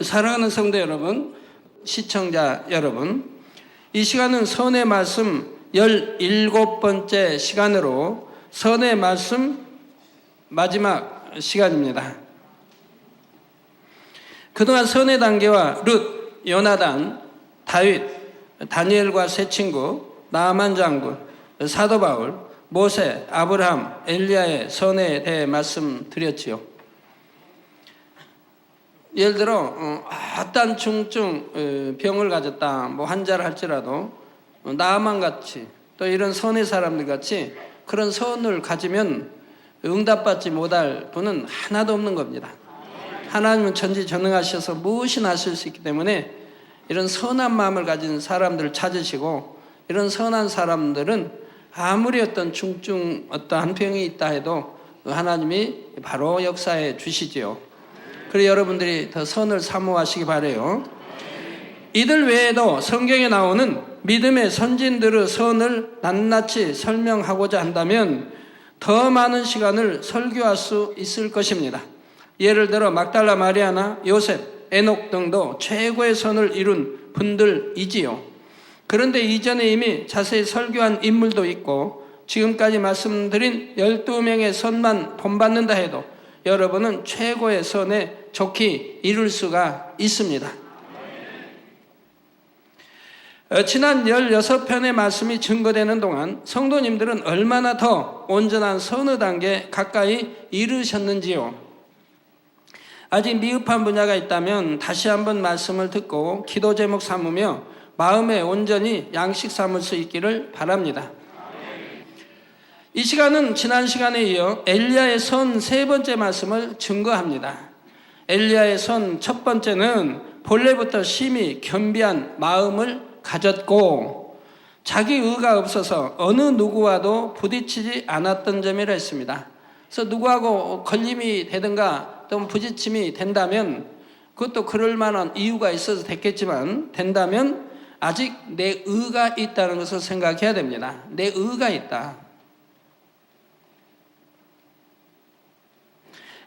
사랑하는 성도 여러분, 시청자 여러분, 이 시간은 선의 말씀 17번째 시간으로 선의 말씀 마지막 시간입니다. 그동안 선의 단계와 룻, 요나단, 다윗, 다니엘과 세 친구, 나아만 장군, 사도 바울, 모세, 아브라함, 엘리야의 선에 대해 말씀드렸지요. 예를 들어 어떤 중증 병을 가졌다, 뭐 환자를 할지라도 나아만 같이 또 이런 선의 사람들 같이 그런 선을 가지면 응답받지 못할 분은 하나도 없는 겁니다. 하나님은 전지전능하셔서 무엇이나 하실 수 있기 때문에 이런 선한 마음을 가진 사람들을 찾으시고, 이런 선한 사람들은 아무리 어떤 중증 어떠한 병이 있다 해도 하나님이 바로 역사해 주시지요. 그래서 여러분들이 더 선을 사모하시기 바라요. 이들 외에도 성경에 나오는 믿음의 선진들의 선을 낱낱이 설명하고자 한다면 더 많은 시간을 설교할 수 있을 것입니다. 예를 들어 막달라 마리아나 요셉, 에녹 등도 최고의 선을 이룬 분들이지요. 그런데 이전에 이미 자세히 설교한 인물도 있고, 지금까지 말씀드린 12명의 선만 본받는다 해도 여러분은 최고의 선에 좋게 이룰 수가 있습니다. 지난 16편의 말씀이 증거되는 동안 성도님들은 얼마나 더 온전한 선의 단계에 가까이 이르셨는지요. 아직 미흡한 분야가 있다면 다시 한번 말씀을 듣고 기도 제목 삼으며 마음에 온전히 양식 삼을 수 있기를 바랍니다. 이 시간은 지난 시간에 이어 엘리야의 선 세 번째 말씀을 증거합니다. 엘리야의 선 첫 번째는 본래부터 심히 겸비한 마음을 가졌고 자기 의가 없어서 어느 누구와도 부딪히지 않았던 점이라 했습니다. 그래서 누구하고 걸림이 되든가 또 부딪힘이 된다면 그것도 그럴 만한 이유가 있어서 됐겠지만, 된다면 아직 내 의가 있다는 것을 생각해야 됩니다. 내 의가 있다.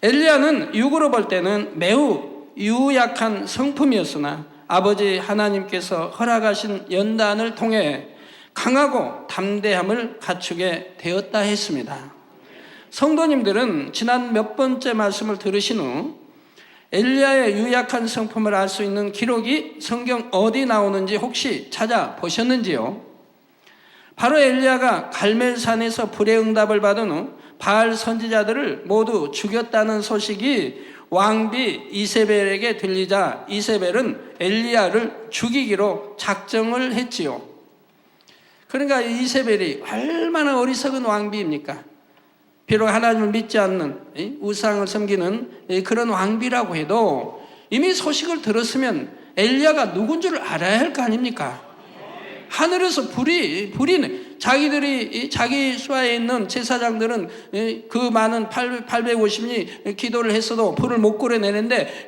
엘리야는 육으로 볼 때는 매우 유약한 성품이었으나 아버지 하나님께서 허락하신 연단을 통해 강하고 담대함을 갖추게 되었다 했습니다. 성도님들은 지난 몇 번째 말씀을 들으신 후 엘리야의 유약한 성품을 알 수 있는 기록이 성경 어디 나오는지 혹시 찾아보셨는지요? 바로 엘리야가 갈멜산에서 불의 응답을 받은 후 바알 선지자들을 모두 죽였다는 소식이 왕비 이세벨에게 들리자 이세벨은 엘리야를 죽이기로 작정을 했지요. 그러니까 이세벨이 얼마나 어리석은 왕비입니까? 비록 하나님을 믿지 않는 우상을 섬기는 그런 왕비라고 해도 이미 소식을 들었으면 엘리야가 누군 줄 알아야 할 거 아닙니까? 하늘에서 불이 자기들이 자기 수하에 있는 제사장들은 그 많은 850이 기도를 했어도 불을 못 끌어내는데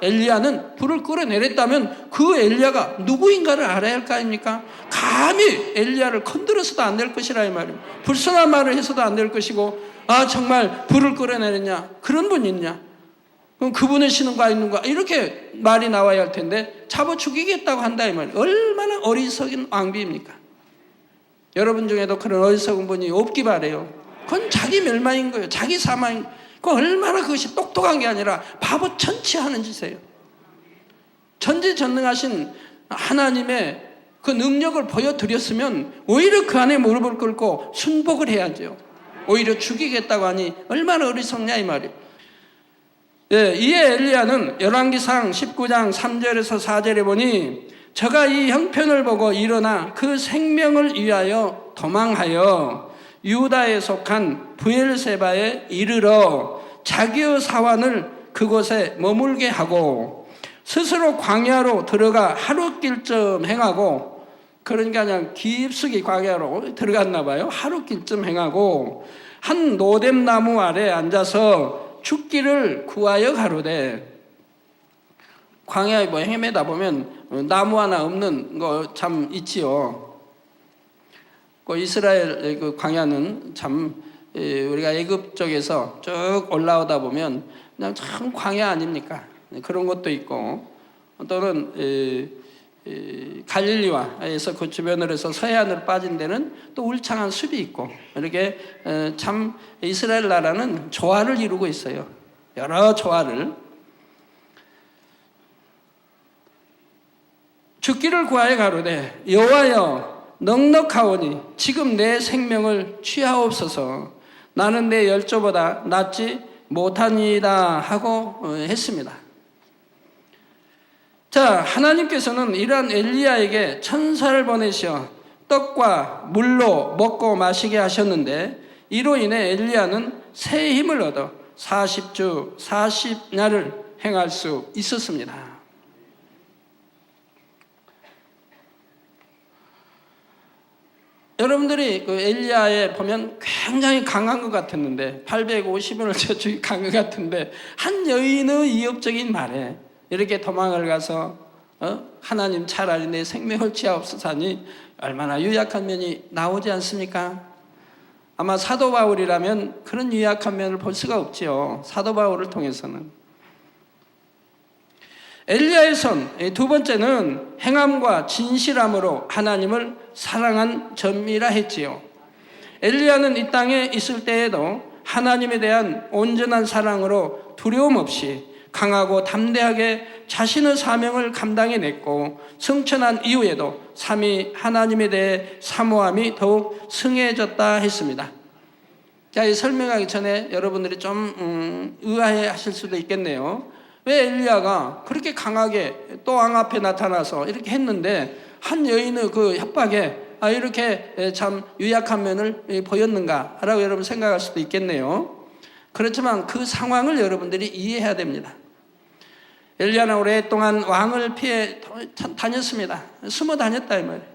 엘리야는 불을 끌어내렸다면 그 엘리야가 누구인가를 알아야 할 거 아닙니까? 감히 엘리야를 건드려서도 안 될 것이라 이 말이에요. 불순한 말을 해서도 안 될 것이고, 아 정말 불을 끌어내렸냐, 그런 분이 있냐, 그럼 그분의 신은가 있는가, 이렇게 말이 나와야 할 텐데 잡아 죽이겠다고 한다 이 말이에요. 얼마나 어리석은 왕비입니까? 여러분 중에도 그런 어리석은 분이 없기 바래요. 그건 자기 멸망인 거예요. 자기 사망인 거예요. 그건 얼마나 그것이 똑똑한 게 아니라 바보 천치하는 짓이에요. 전지전능하신 하나님의 그 능력을 보여드렸으면 오히려 그 안에 무릎을 꿇고 순복을 해야죠. 오히려 죽이겠다고 하니 얼마나 어리석냐 이 말이에요. 이에 엘리야는 열왕기상 19장 3절에서 4절에 보니 저가 이 형편을 보고 일어나 그 생명을 위하여 도망하여 유다에 속한 브엘세바에 이르러 자기의 사환을 그곳에 머물게 하고 스스로 광야로 들어가 하룻길쯤 행하고, 그러니까 그냥 깊숙이 광야로 들어갔나 봐요. 하룻길쯤 행하고 한 노뎀나무 아래 앉아서 죽기를 구하여 가로되, 광야에 뭐 헤매다 보면 나무 하나 없는 거 참 있지요. 그 이스라엘 그 광야는 참 우리가 애굽 쪽에서 쭉 올라오다 보면 그냥 참 광야 아닙니까? 그런 것도 있고, 또는 갈릴리와에서 그 주변으로 해서 서해안으로 빠진 데는 또 울창한 숲이 있고, 이렇게 참 이스라엘 나라는 조화를 이루고 있어요. 여러 조화를. 죽기를 구하여 가로되 여호와여 넉넉하오니 지금 내 생명을 취하옵소서. 나는 내 열조보다 낫지 못하니이다 하고 했습니다. 자, 하나님께서는 이러한 엘리야에게 천사를 보내셔 떡과 물로 먹고 마시게 하셨는데, 이로 인해 엘리야는 새 힘을 얻어 40주 40야를 행할 수 있었습니다. 여러분들이 그 엘리야에 보면 굉장히 강한 것 같았는데, 850원을 저축이 강한 것 같은데, 한 여인의 이협적인 말에 이렇게 도망을 가서 하나님 차라리 내 생명을 취하옵소서 하니 얼마나 유약한 면이 나오지 않습니까? 아마 사도 바울이라면 그런 유약한 면을 볼 수가 없지요. 사도 바울을 통해서는. 엘리야의 선, 두 번째는 행함과 진실함으로 하나님을 사랑한 점이라 했지요. 엘리야는 이 땅에 있을 때에도 하나님에 대한 온전한 사랑으로 두려움 없이 강하고 담대하게 자신의 사명을 감당해냈고, 승천한 이후에도 삼위 하나님에 대해 사모함이 더욱 승해졌다 했습니다. 자, 이 설명하기 전에 여러분들이 좀 의아해 하실 수도 있겠네요. 왜 엘리야가 그렇게 강하게 또 왕 앞에 나타나서 이렇게 했는데 한 여인의 그 협박에 이렇게 참 유약한 면을 보였는가라고 여러분 생각할 수도 있겠네요. 그렇지만 그 상황을 여러분들이 이해해야 됩니다. 엘리야는 오랫동안 왕을 피해 다녔습니다. 숨어 다녔다 이 말이에요.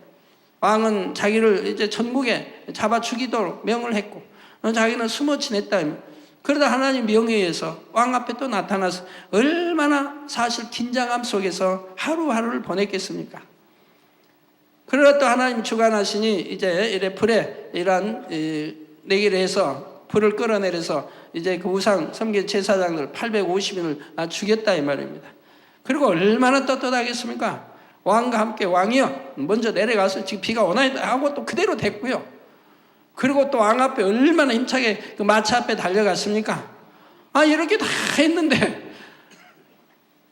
왕은 자기를 이제 전국에 잡아 죽이도록 명을 했고, 자기는 숨어 지냈다 이 말이에요. 그러다 하나님 명에 의해서 왕 앞에 또 나타나서 얼마나 사실 긴장감 속에서 하루하루를 보냈겠습니까? 그러다 또 하나님 주관하시니 이제 이래 불에 이러한 내기를 해서 불을 끌어내려서 이제 그 우상 섬긴 제사장들 850인을 죽였다 이 말입니다. 그리고 얼마나 떳떳하겠습니까? 왕과 함께 왕이여 먼저 내려가서 지금 비가 오나이다 하고 또 그대로 됐고요. 그리고 또 왕 앞에 얼마나 힘차게 그 마차 앞에 달려갔습니까? 이렇게 다 했는데,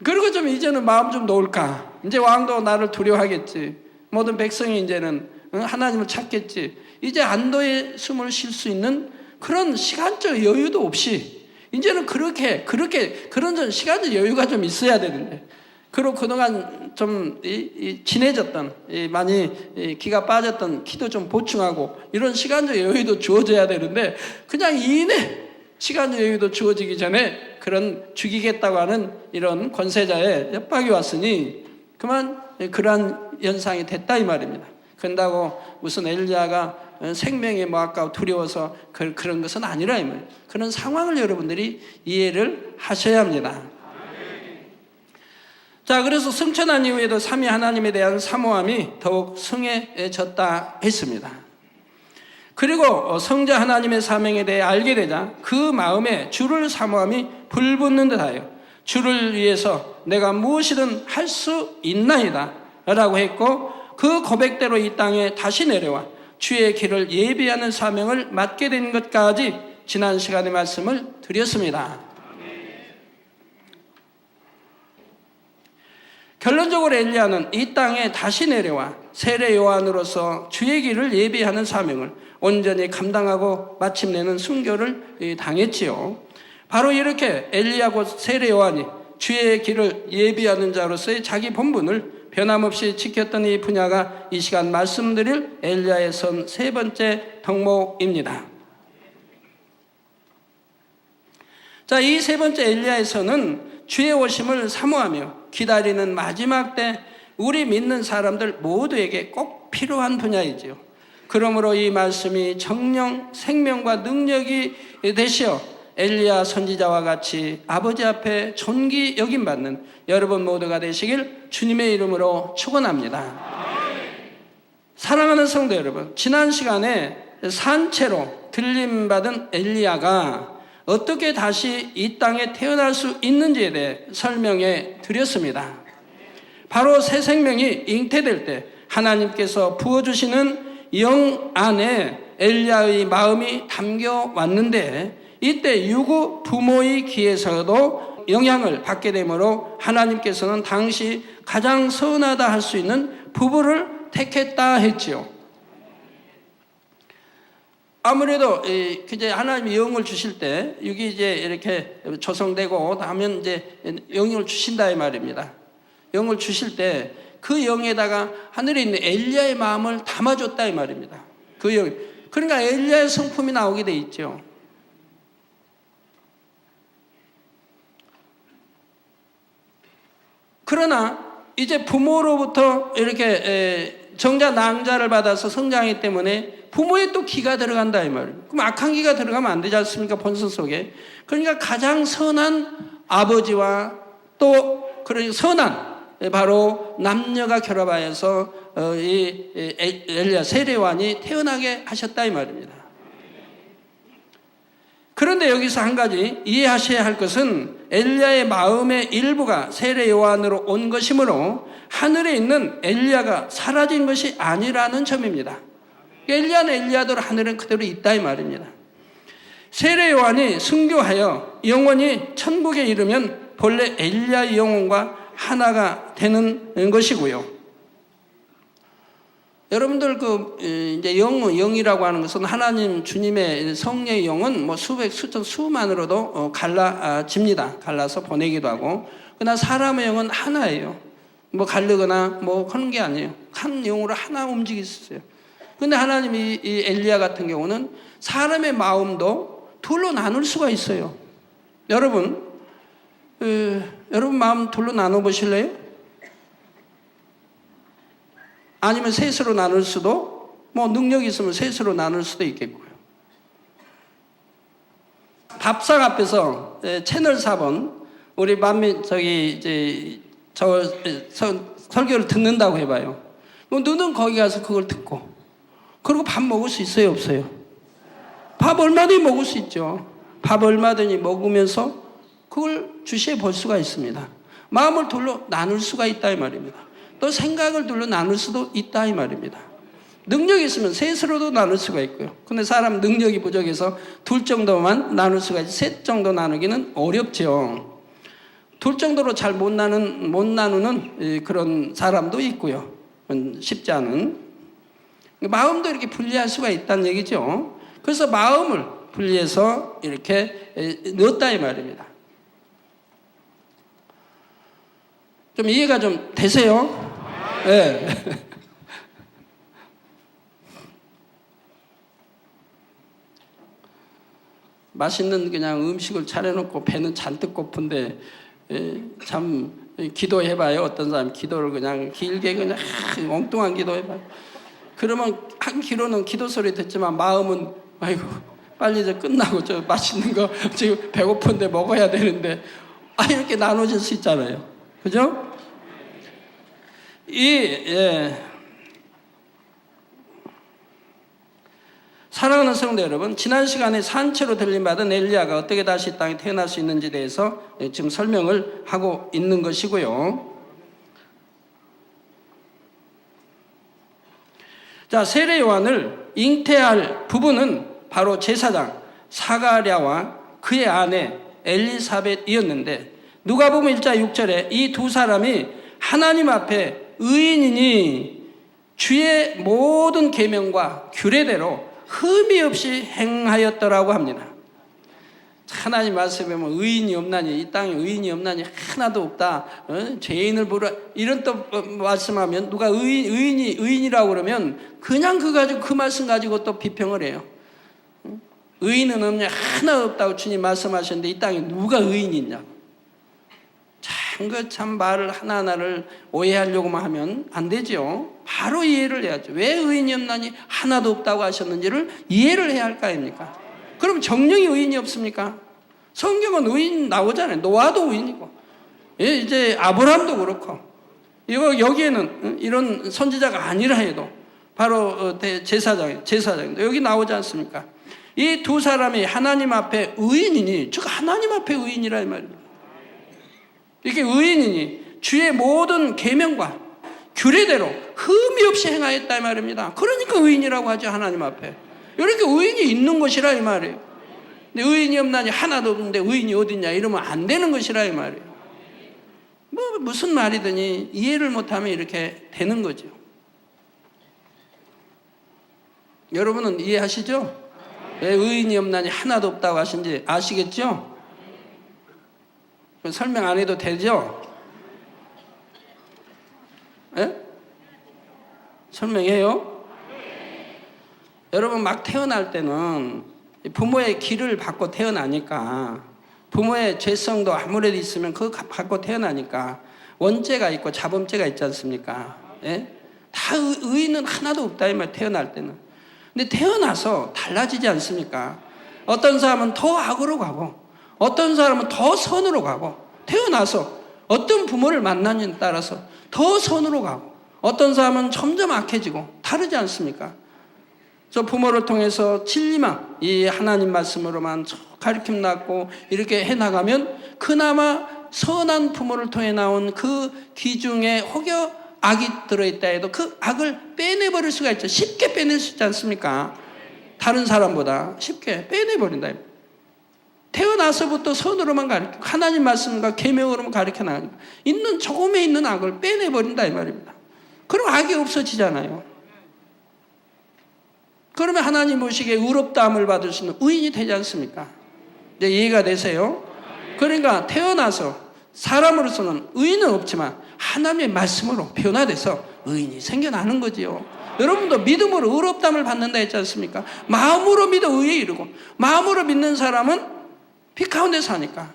그리고 좀 이제는 마음 좀 놓을까? 이제 왕도 나를 두려워하겠지. 모든 백성이 이제는 하나님을 찾겠지. 이제 안도의 숨을 쉴 수 있는 그런 시간적 여유도 없이 이제는 그런 시간적 여유가 좀 있어야 되는데, 그리고 그동안 좀 진해졌던 많이 기가 빠졌던 키도 좀 보충하고 이런 시간적 여유도 주어져야 되는데, 그냥 이내 시간적 여유도 주어지기 전에 그런 죽이겠다고 하는 이런 권세자의 협박이 왔으니 그만 그러한 연상이 됐다 이 말입니다. 그런다고 무슨 엘리야가 생명이 뭐 아까 두려워서 그런 것은 아니라 이 말이에요. 그런 상황을 여러분들이 이해를 하셔야 합니다. 자, 그래서 승천한 이후에도 삼위 하나님에 대한 사모함이 더욱 승해졌다 했습니다. 그리고 성자 하나님의 사명에 대해 알게 되자 그 마음에 주를 사모함이 불붙는 듯하여 주를 위해서 내가 무엇이든 할 수 있나이다 라고 했고, 그 고백대로 이 땅에 다시 내려와 주의 길을 예비하는 사명을 맡게 된 것까지 지난 시간에 말씀을 드렸습니다. 결론적으로 엘리야는 이 땅에 다시 내려와 세례 요한으로서 주의 길을 예비하는 사명을 온전히 감당하고 마침내는 순교를 당했지요. 바로 이렇게 엘리야 곧 세례 요한이 주의 길을 예비하는 자로서의 자기 본분을 변함없이 지켰던 이 분야가 이 시간 말씀드릴 엘리야의 선 세 번째 덕목입니다. 자, 이 세 번째 엘리야의 선은 주의 오심을 사모하며 기다리는 마지막 때 우리 믿는 사람들 모두에게 꼭 필요한 분야이지요. 그러므로 이 말씀이 정령 생명과 능력이 되시어 엘리야 선지자와 같이 아버지 앞에 존귀 여김받는 여러분 모두가 되시길 주님의 이름으로 축원합니다. 사랑하는 성도 여러분, 지난 시간에 산채로 들림받은 엘리야가 어떻게 다시 이 땅에 태어날 수 있는지에 대해 설명해 드렸습니다. 바로 새 생명이 잉태될 때 하나님께서 부어주시는 영 안에 엘리야의 마음이 담겨 왔는데, 이때 유구 부모의 귀에서도 영향을 받게 되므로 하나님께서는 당시 가장 선하다 할 수 있는 부부를 택했다 했지요. 아무래도 이제 하나님이 영을 주실 때 여기 이제 이렇게 조성되고 하면 이제 영을 주신다 이 말입니다. 영을 주실 때 그 영에다가 하늘에 있는 엘리야의 마음을 담아줬다 이 말입니다. 그 영, 그러니까 엘리야의 성품이 나오게 돼 있죠. 그러나 이제 부모로부터 이렇게 정자 낭자를 받아서 성장하기 때문에 부모의 또 기가 들어간다 이 말이에요. 그럼 악한 기가 들어가면 안 되지 않습니까? 본성 속에. 그러니까 가장 선한 아버지와 또 그런 선한 바로 남녀가 결합하여서 이 엘리야 세례요한이 태어나게 하셨다 이 말입니다. 그런데 여기서 한 가지 이해하셔야 할 것은 엘리야의 마음의 일부가 세례요한으로 온 것이므로 하늘에 있는 엘리야가 사라진 것이 아니라는 점입니다. 엘리야는 엘리야대로 하늘은 그대로 있다 이 말입니다. 세례요한이 순교하여 영원히 천국에 이르면 본래 엘리야의 영혼과 하나가 되는 것이고요. 여러분들 이제 영이라고 하는 것은 하나님 주님의 성령의 영은 뭐 수백 수천 수만으로도 갈라집니다. 갈라서 보내기도 하고. 그러나 사람의 영은 하나예요. 뭐 갈르거나 뭐 하는 게 아니에요. 한 영으로 하나 움직이셨어요. 근데 하나님이 이 엘리야 같은 경우는 사람의 마음도 둘로 나눌 수가 있어요. 여러분 마음 둘로 나눠 보실래요? 아니면 셋으로 나눌 수도, 뭐 능력이 있으면 셋으로 나눌 수도 있겠고요. 밥상 앞에서 채널 4번 우리 만민 이제 설교를 듣는다고 해봐요. 그럼 너는 거기 가서 그걸 듣고 그리고 밥 먹을 수 있어요, 없어요? 밥 얼마든지 먹을 수 있죠. 밥 얼마든지 먹으면서 그걸 주시해 볼 수가 있습니다. 마음을 둘로 나눌 수가 있다 이 말입니다. 또 생각을 둘로 나눌 수도 있다 이 말입니다. 능력이 있으면 셋으로도 나눌 수가 있고요. 근데 사람 능력이 부족해서 둘 정도만 나눌 수가 있지 셋 정도 나누기는 어렵죠. 둘 정도로 잘 못 나누는 그런 사람도 있고요. 쉽지 않은. 마음도 이렇게 분리할 수가 있다는 얘기죠. 그래서 마음을 분리해서 이렇게 넣었다 이 말입니다. 좀 이해가 좀 되세요? 네. 맛있는 그냥 음식을 차려놓고 배는 잔뜩 고픈데 참 기도해봐요. 어떤 사람 기도를 그냥 길게 그냥 엉뚱한 기도해봐요. 그러면 한 기도는 기도 소리 듣지만 마음은 아이고 빨리 이제 끝나고 저 맛있는 거 지금 배고픈데 먹어야 되는데 이렇게 나눠질 수 있잖아요. 그죠? 사랑하는 성도 여러분, 지난 시간에 산채로 들림받은 엘리야가 어떻게 다시 이 땅에 태어날 수 있는지에 대해서 지금 설명을 하고 있는 것이고요. 자, 세례 요한을 잉태할 부부는 바로 제사장 사가랴와 그의 아내 엘리사벳이었는데, 누가복음 1장 6절에 이 두 사람이 하나님 앞에 의인이니 주의 모든 계명과 규례대로 흠이 없이 행하였더라고 합니다. 하나님 말씀에 보면 의인이 없나니, 이 땅에 의인이 없나니 하나도 없다. 죄인을 부르라 이런 또 말씀하면 누가 의인이라고 그러면 그냥 그 가지고 그 말씀 가지고 또 비평을 해요. 의인은 없냐, 하나 없다고 주님 말씀하셨는데 이 땅에 누가 의인이 있냐고. 참 말을 하나하나를 오해하려고만 하면 안 되죠. 바로 이해를 해야죠. 왜 의인이 없나니 하나도 없다고 하셨는지를 이해를 해야 할 거 아닙니까? 그럼 정령이 의인이 없습니까? 성경은 의인 나오잖아요. 노아도 의인이고, 이제 아브라함도 그렇고, 여기에는 이런 선지자가 아니라 해도 바로 제사장도 여기 나오지 않습니까? 이 두 사람이 하나님 앞에 의인이니, 즉 하나님 앞에 의인이라 이 말입니다. 이렇게 의인이니 주의 모든 계명과 규례대로 흠이 없이 행하였다 이 말입니다. 그러니까 의인이라고 하죠. 하나님 앞에 이렇게 의인이 있는 것이라 이 말이에요. 근데 의인이 없나니 하나도 없는데 의인이 어딨냐 이러면 안 되는 것이라 이 말이에요. 무슨 말이더니 이해를 못하면 이렇게 되는 거죠. 여러분은 이해하시죠? 왜 의인이 없나니 하나도 없다고 하신지 아시겠죠? 설명 안 해도 되죠? 예? 설명해요? 여러분 막 태어날 때는 부모의 기를 받고 태어나니까, 부모의 죄성도 아무래도 있으면 그거 받고 태어나니까 원죄가 있고 자범죄가 있지 않습니까? 예? 다 의인은 하나도 없다 이 말. 태어날 때는. 근데 태어나서 달라지지 않습니까? 어떤 사람은 더 악으로 가고 어떤 사람은 더 선으로 가고, 태어나서 어떤 부모를 만나느냐에 따라서 더 선으로 가고, 어떤 사람은 점점 악해지고 다르지 않습니까? 저 부모를 통해서 진리만 이 하나님 말씀으로만 가르침 낳고 이렇게 해나가면 그나마 선한 부모를 통해 나온 그 귀 중에 혹여 악이 들어있다 해도 그 악을 빼내버릴 수가 있죠. 쉽게 빼낼 수 있지 않습니까? 다른 사람보다 쉽게 빼내버린다. 태어나서부터 선으로만 가르치고 하나님 말씀과 계명으로만 가르쳐 나가니까 있는 조금에 있는 악을 빼내버린다 이 말입니다. 그럼 악이 없어지잖아요. 그러면 하나님 보시기에 의롭다함을 받을 수 있는 의인이 되지 않습니까? 이제 이해가 되세요? 그러니까 태어나서 사람으로서는 의인은 없지만 하나님의 말씀으로 변화돼서 의인이 생겨나는 거지요. 여러분도 믿음으로 의롭다함을 받는다 했지 않습니까? 마음으로 믿어 의에 이르고, 마음으로 믿는 사람은 빛 가운데 사니까,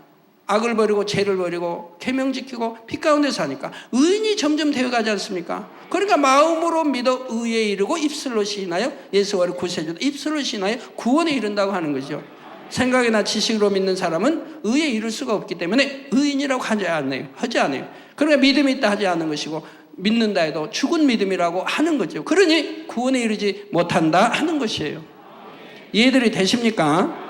악을 버리고 죄를 버리고 계명 지키고 빛 가운데 사니까 의인이 점점 되어가지 않습니까? 그러니까 마음으로 믿어 의에 이르고 입술로 시인하여 예수와 구세주다, 입술로 시인하여 구원에 이른다고 하는 거죠. 생각이나 지식으로 믿는 사람은 의에 이를 수가 없기 때문에 의인이라고 하지 않아요. 그러니까 믿음이 있다 하지 않는 것이고, 믿는다 해도 죽은 믿음이라고 하는 거죠. 그러니 구원에 이르지 못한다 하는 것이에요. 이해들이 되십니까?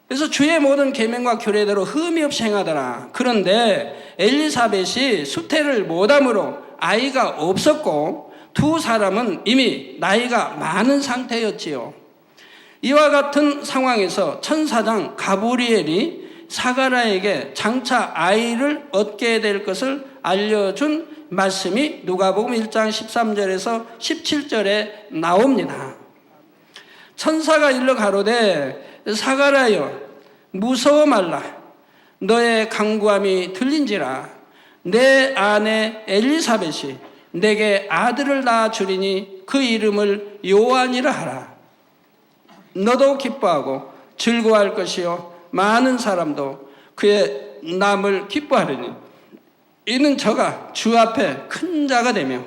그래서 주의 모든 계명과 규례대로 흠이 없이 행하더라. 그런데 엘리사벳이 수태를 못함으로 아이가 없었고 두 사람은 이미 나이가 많은 상태였지요. 이와 같은 상황에서 천사장 가브리엘이 사가랴에게 장차 아이를 얻게 될 것을 알려준 말씀이 누가복음 1장 13절에서 17절에 나옵니다. 천사가 일러 가로되 사가랴여 무서워 말라. 너의 간구함이 들린지라. 내 아내 엘리사벳이 내게 아들을 낳아 주리니 그 이름을 요한이라 하라. 너도 기뻐하고 즐거워할 것이요 많은 사람도 그의 남을 기뻐하리니 이는 저가 주 앞에 큰 자가 되며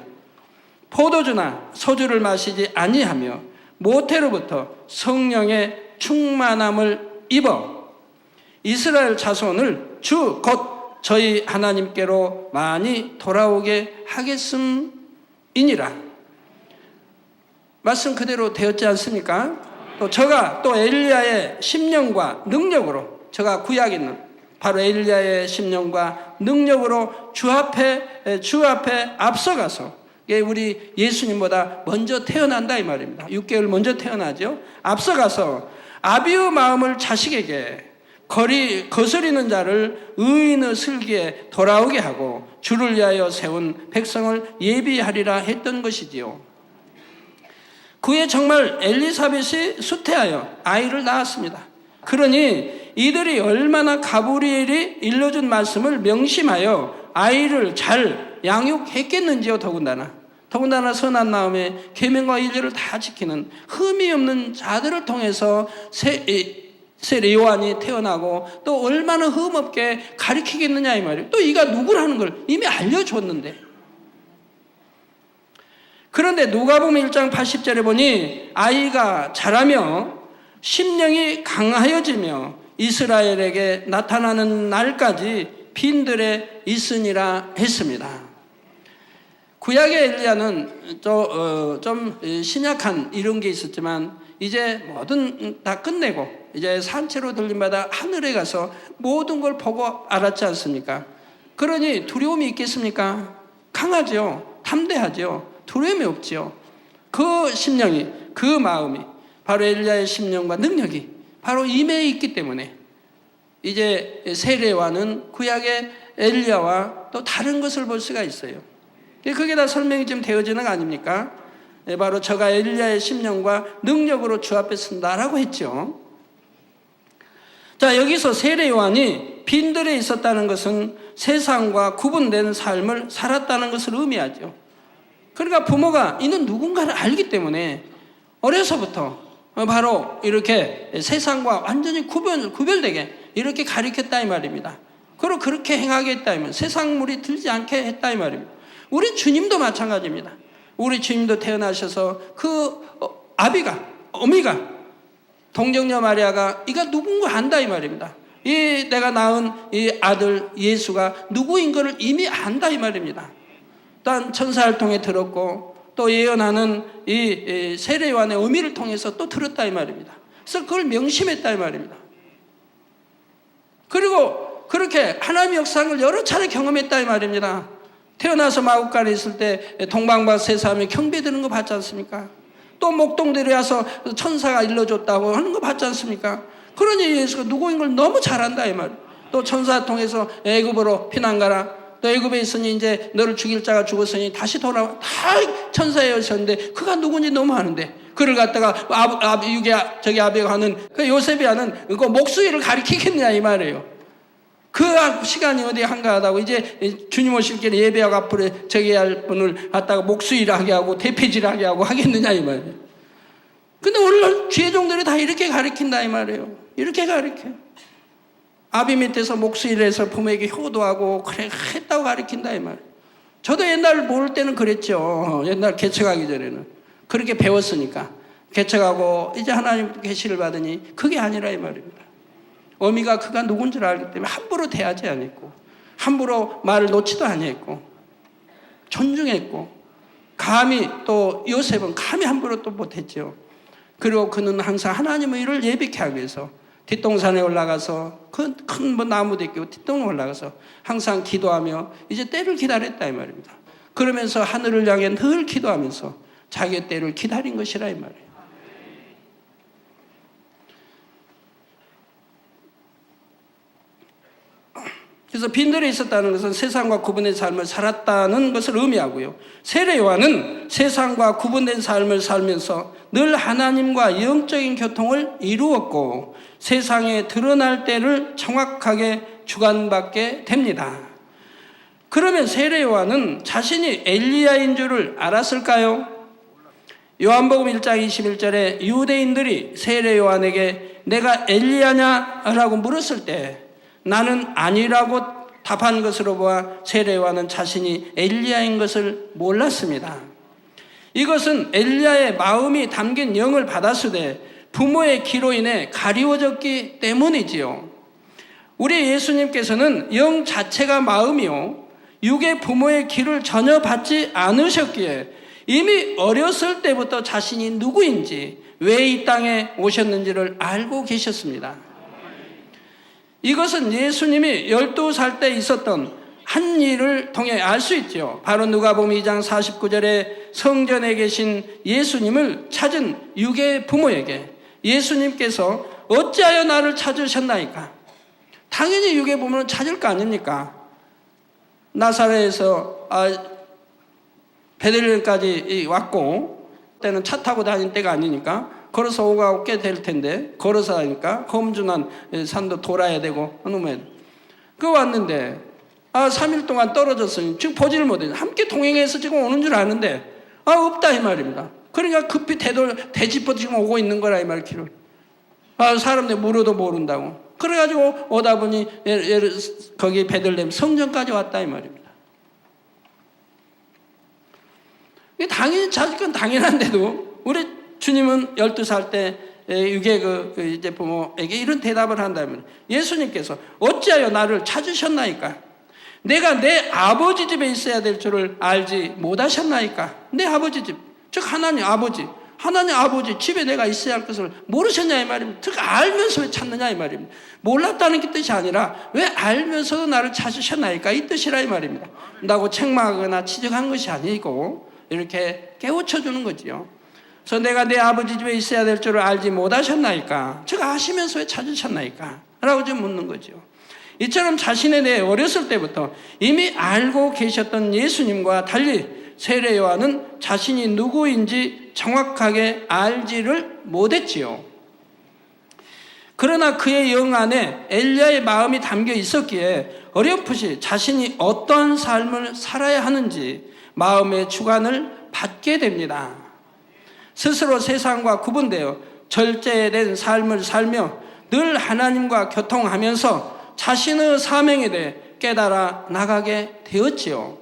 포도주나 소주를 마시지 아니하며 모태로부터 성령의 충만함을 입어 이스라엘 자손을 주 곧 저희 하나님께로 많이 돌아오게 하겠음이니라. 말씀 그대로 되었지 않습니까? 또 저가 또 엘리야의 심령과 능력으로, 저가 구약에 있는 바로 엘리야의 심령과 능력으로 주 앞에 앞서가서, 우리 예수님보다 먼저 태어난다 이 말입니다. 6개월 먼저 태어나죠. 앞서가서 아비의 마음을 자식에게 거스리는 자를 의인의 슬기에 돌아오게 하고 주를 위하여 세운 백성을 예비하리라 했던 것이지요. 그에 정말 엘리사벳이 수태하여 아이를 낳았습니다. 그러니 이들이 얼마나 가브리엘이 일러준 말씀을 명심하여 아이를 잘 양육했겠는지요. 더군다나 선한 마음에 계명과 인리를 다 지키는 흠이 없는 자들을 통해서 새 요한이 태어나고 또 얼마나 흠없게 가르치겠느냐 이 말이에요. 또 이가 누구라는 걸 이미 알려줬는데. 그런데 누가복음 1장 80절에 보니 아이가 자라며 심령이 강하여지며 이스라엘에게 나타나는 날까지 빈들에 있으니라 했습니다. 구약의 엘리야는 좀 신약한 이런 게 있었지만 이제 뭐든 다 끝내고 이제 산채로 들림마다 하늘에 가서 모든 걸 보고 알았지 않습니까? 그러니 두려움이 있겠습니까? 강하죠. 담대하죠. 두려움이 없죠. 그 심령이, 그 마음이 바로 엘리야의 심령과 능력이 바로 임해 있기 때문에 이제 세례와는 구약의 엘리야와 또 다른 것을 볼 수가 있어요. 그게 다 설명이 좀 되어지는 거 아닙니까? 바로 저가 엘리야의 심령과 능력으로 주 앞에 쓴다라고 했죠. 자, 여기서 세례 요한이 빈들에 있었다는 것은 세상과 구분된 삶을 살았다는 것을 의미하죠. 그러니까 부모가 이는 누군가를 알기 때문에 어려서부터 바로 이렇게 세상과 완전히 구별되게 이렇게 가르쳤다 이 말입니다. 그리고 그렇게 행하게 했다 이 말, 세상물이 들지 않게 했다 이 말입니다. 우리 주님도 마찬가지입니다. 우리 주님도 태어나셔서 그 어미가 동정녀 마리아가 이가 누군가 안다 이 말입니다. 이 내가 낳은 이 아들 예수가 누구인 것을 이미 안다 이 말입니다. 또한 천사를 통해 들었고 또 예언하는 이 세례 요한의 의미를 통해서 또 들었다 이 말입니다. 그래서 그걸 명심했다 이 말입니다. 그리고 그렇게 하나님의 역사를 여러 차례 경험했다 이 말입니다. 태어나서 마국간에 있을 때 동방바 세사하며 경배드는 거 봤지 않습니까? 또 목동들에 와서 천사가 일러줬다고 하는 거 봤지 않습니까? 그러니 예수가 누구인 걸 너무 잘 안다 이 말. 또 천사 통해서 애굽으로 피난 가라. 또 애굽에 있으니 이제 너를 죽일 자가 죽었으니 다시 돌아와. 다 천사였었는데 그가 누군지 너무 아는데 그를 갖다가 저기 아비가 하는 그 요셉이 하는 그 목수일을 가리키겠냐 이 말이에요. 그 시간이 어디 한가하다고 이제 주님 오실 길에 예배하고 앞으로 저기 할 분을 갖다가 목수일 하게 하고 대패질 하게 하고 하겠느냐 이 말이에요. 근데 오늘날 지혜종들이 다 이렇게 가르친다 이 말이에요. 이렇게 가르쳐요. 아비 밑에서 목수일해서 부모에게 효도하고 그래 했다고 가르친다 이 말이에요. 저도 옛날 모를 때는 그랬죠. 옛날 개척하기 전에는 그렇게 배웠으니까 개척하고 이제 하나님 계시를 받으니 그게 아니라 이 말입니다. 어미가 그가 누군지를 알기 때문에 함부로 대하지 않았고 함부로 말을 놓지도 아니했고 존중했고 감히 또 요셉은 감히 함부로 또 못했죠. 그리고 그는 항상 하나님의 일을 예비케 하기 위해서 뒷동산에 올라가서 큰 나무도 있고 뒷동산에 올라가서 항상 기도하며 이제 때를 기다렸다 이 말입니다. 그러면서 하늘을 향해 늘 기도하면서 자기의 때를 기다린 것이라 이 말이에요. 그래서 빈들에 있었다는 것은 세상과 구분된 삶을 살았다는 것을 의미하고요. 세례 요한은 세상과 구분된 삶을 살면서 늘 하나님과 영적인 교통을 이루었고 세상에 드러날 때를 정확하게 주관받게 됩니다. 그러면 세례 요한은 자신이 엘리야인 줄을 알았을까요? 요한복음 1장 21절에 유대인들이 세례 요한에게 내가 엘리야냐? 라고 물었을 때 나는 아니라고 답한 것으로 보아 세례 요한은 자신이 엘리야인 것을 몰랐습니다. 이것은 엘리야의 마음이 담긴 영을 받았으되 부모의 기로 인해 가리워졌기 때문이지요. 우리 예수님께서는 영 자체가 마음이요 육의 부모의 기를 전혀 받지 않으셨기에 이미 어렸을 때부터 자신이 누구인지 왜 이 땅에 오셨는지를 알고 계셨습니다. 이것은 예수님이 12살 때 있었던 한 일을 통해 알 수 있죠. 바로 누가복음 2장 49절에 성전에 계신 예수님을 찾은 육의 부모에게 예수님께서 어찌하여 나를 찾으셨나이까? 당연히 육의 부모는 찾을 거 아닙니까? 나사렛에서 베들레헴까지 왔고 그때는 차 타고 다닐 때가 아니니까 걸어서 오고 꽤 될 텐데 걸어서 하니까 험준한 산도 돌아야 되고 그 왔는데 3일 동안 떨어졌으니 지금 보지를 못해. 함께 동행해서 지금 오는 줄 아는데 없다 이 말입니다. 그러니까 급히 되짚어 지금 오고 있는 거라 이 말 길을. 사람들 물어도 모른다고. 그래가지고 오다 보니 거기 베들레헴 성전까지 왔다 이 말입니다. 당연히 자식은 당연한데도 우리 주님은 12살 때 육의 이제 부모에게 이런 대답을 한다면 예수님께서 어찌하여 나를 찾으셨나이까? 내가 내 아버지 집에 있어야 될 줄을 알지 못하셨나이까? 내 아버지 집, 즉 하나님 아버지 집에 내가 있어야 할 것을 모르셨냐 이 말입니다. 즉 알면서 왜 찾느냐 이 말입니다. 몰랐다는 게 뜻이 아니라 왜 알면서도 나를 찾으셨나이까 이 뜻이라 이 말입니다. 라고 책망하거나 지적한 것이 아니고 이렇게 깨우쳐 주는 거지요. 그래서 내가 내 아버지 집에 있어야 될 줄을 알지 못하셨나이까? 즉 아시면서 왜 찾으셨나이까? 라고 좀 묻는 거죠. 이처럼 자신에 대해 어렸을 때부터 이미 알고 계셨던 예수님과 달리 세례 요한은 자신이 누구인지 정확하게 알지를 못했지요. 그러나 그의 영 안에 엘리야의 마음이 담겨 있었기에 어렴풋이 자신이 어떠한 삶을 살아야 하는지 마음의 주관을 받게 됩니다. 스스로 세상과 구분되어 절제된 삶을 살며 늘 하나님과 교통하면서 자신의 사명에 대해 깨달아 나가게 되었지요.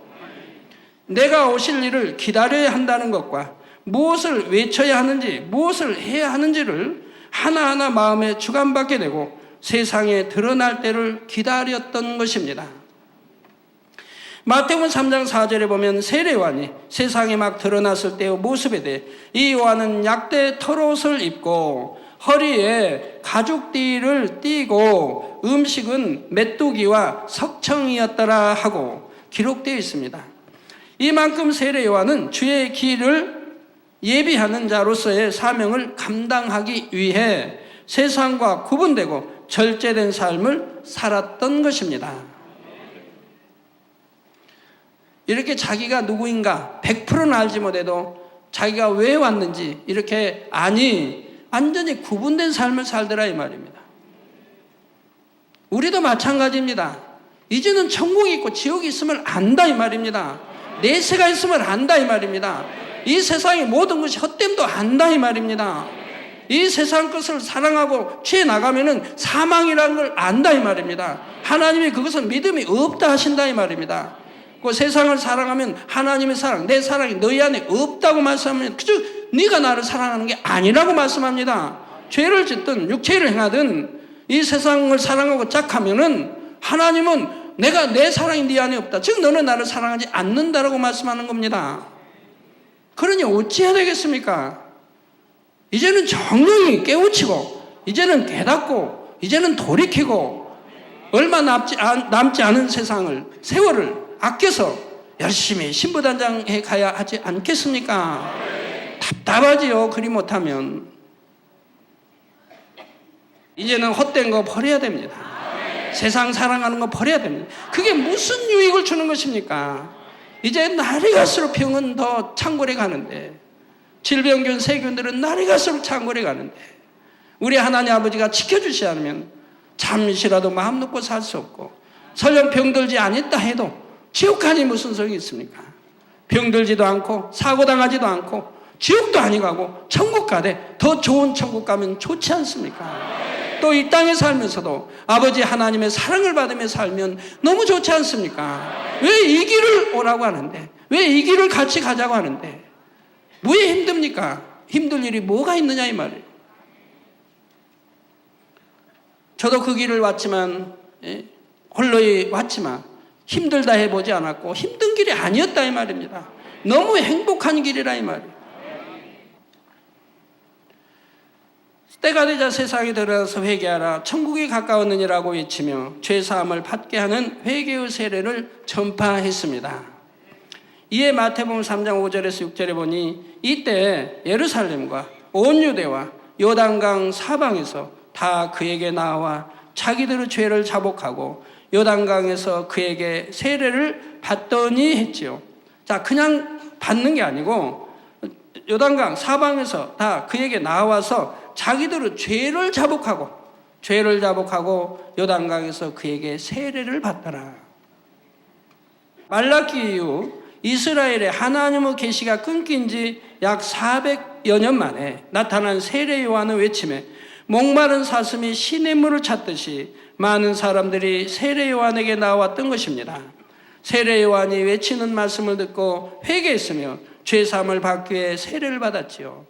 내가 오실 일을 기다려야 한다는 것과 무엇을 외쳐야 하는지 무엇을 해야 하는지를 하나하나 마음에 주관받게 되고 세상에 드러날 때를 기다렸던 것입니다. 마태복음 3장 4절에 보면 세례 요한이 세상에 막 드러났을 때의 모습에 대해 이 요한은 약대 털옷을 입고 허리에 가죽띠를 띠고 음식은 메뚜기와 석청이었더라 하고 기록되어 있습니다. 이만큼 세례 요한은 주의 길을 예비하는 자로서의 사명을 감당하기 위해 세상과 구분되고 절제된 삶을 살았던 것입니다. 이렇게 자기가 누구인가 100%는 알지 못해도 자기가 왜 왔는지 이렇게 완전히 구분된 삶을 살더라 이 말입니다. 우리도 마찬가지입니다. 이제는 천국이 있고 지옥이 있음을 안다 이 말입니다. 내세가 있음을 안다 이 말입니다. 이 세상의 모든 것이 헛됨도 안다 이 말입니다. 이 세상 것을 사랑하고 취해 나가면은 사망이라는 걸 안다 이 말입니다. 하나님이 그것은 믿음이 없다 하신다 이 말입니다. 그 세상을 사랑하면 하나님의 사랑, 내 사랑이 너희 안에 없다고 말씀하면 그저 네가 나를 사랑하는 게 아니라고 말씀합니다. 죄를 짓든 육체를 행하든 이 세상을 사랑하고 짝하면은 하나님은 내가 내 사랑이 네 안에 없다. 즉 너는 나를 사랑하지 않는다라고 말씀하는 겁니다. 그러니 어찌해야 되겠습니까? 이제는 정령이 깨우치고 이제는 깨닫고 이제는 돌이키고 얼마 남지 않은 세월을 아껴서 열심히 신부단장에 가야 하지 않겠습니까? 답답하지요. 그리 못하면 이제는 헛된 거 버려야 됩니다. 세상 사랑하는 거 버려야 됩니다. 그게 무슨 유익을 주는 것입니까? 이제 날이 갈수록 병은 더 창궐해 가는데 질병균, 세균들은 날이 갈수록 창궐해 가는데 우리 하나님 아버지가 지켜주시지 않으면 잠시라도 마음 놓고 살 수 없고 설령 병들지 않았다 해도 지옥 가니 무슨 소용이 있습니까? 병들지도 않고 사고당하지도 않고 지옥도 아니 가고 천국 가되 더 좋은 천국 가면 좋지 않습니까? 또 이 땅에 살면서도 아버지 하나님의 사랑을 받으며 살면 너무 좋지 않습니까? 왜 이 길을 오라고 하는데 왜 이 길을 같이 가자고 하는데 왜 힘듭니까? 힘들 일이 뭐가 있느냐 이 말이에요. 저도 그 길을 왔지만 홀로이 왔지만 힘들다 해보지 않았고 힘든 길이 아니었다 이 말입니다. 너무 행복한 길이라 이 말이에요. 때가 되자 세상에 들어서 회개하라 천국이 가까웠느니라고 외치며 죄사함을 받게 하는 회개의 세례를 전파했습니다. 이에 마태복음 3장 5절에서 6절에 보니 이때 예루살렘과 온 유대와 요단강 사방에서 다 그에게 나와 자기들의 죄를 자복하고 요단강에서 그에게 세례를 받더니 했지요. 자, 그냥 받는 게 아니고 요단강 사방에서 다 그에게 나와서 자기들의 죄를 자복하고 요단강에서 그에게 세례를 받더라. 말라기 이후 이스라엘의 하나님의 계시가 끊긴 지 약 400여 년 만에 나타난 세례 요한의 외침에 목마른 사슴이 시냇물을 찾듯이 많은 사람들이 세례 요한에게 나왔던 것입니다. 세례 요한이 외치는 말씀을 듣고 회개했으며 죄사함을 받기 위해 세례를 받았지요.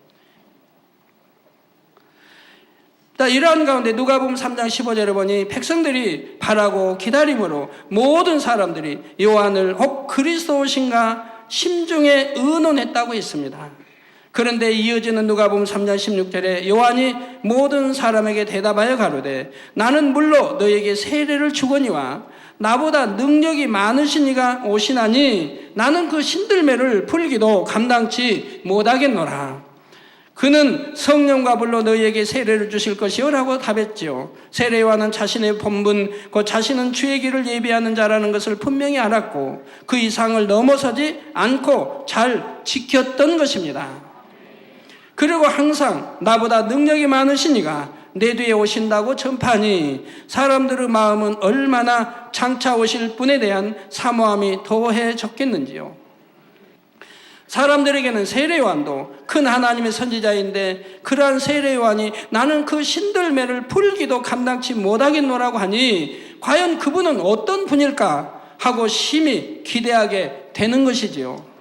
자, 이러한 가운데 누가복음 3장 15절에 보니 백성들이 바라고 기다림으로 모든 사람들이 요한을 혹 그리스도신가 심중에 의논했다고 했습니다. 그런데 이어지는 누가복음 3장 16절에 요한이 모든 사람에게 대답하여 가로되 나는 물로 너에게 세례를 주거니와 나보다 능력이 많으신 이가 오시나니 나는 그 신들매를 풀기도 감당치 못하겠노라. 그는 성령과 불로 너희에게 세례를 주실 것이요 라고 답했지요. 세례 요한은 자신의 본분 곧 자신은 주의 길을 예비하는 자라는 것을 분명히 알았고 그 이상을 넘어서지 않고 잘 지켰던 것입니다. 그리고 항상 나보다 능력이 많으신 이가 내 뒤에 오신다고 전파하니 사람들의 마음은 얼마나 장차 오실 분에 대한 사모함이 더해졌겠는지요. 사람들에게는 세례 요한도 큰 하나님의 선지자인데 그러한 세례 요한이 나는 그 신들매를 풀기도 감당치 못하겠노라고 하니 과연 그분은 어떤 분일까 하고 심히 기대하게 되는 것이지요.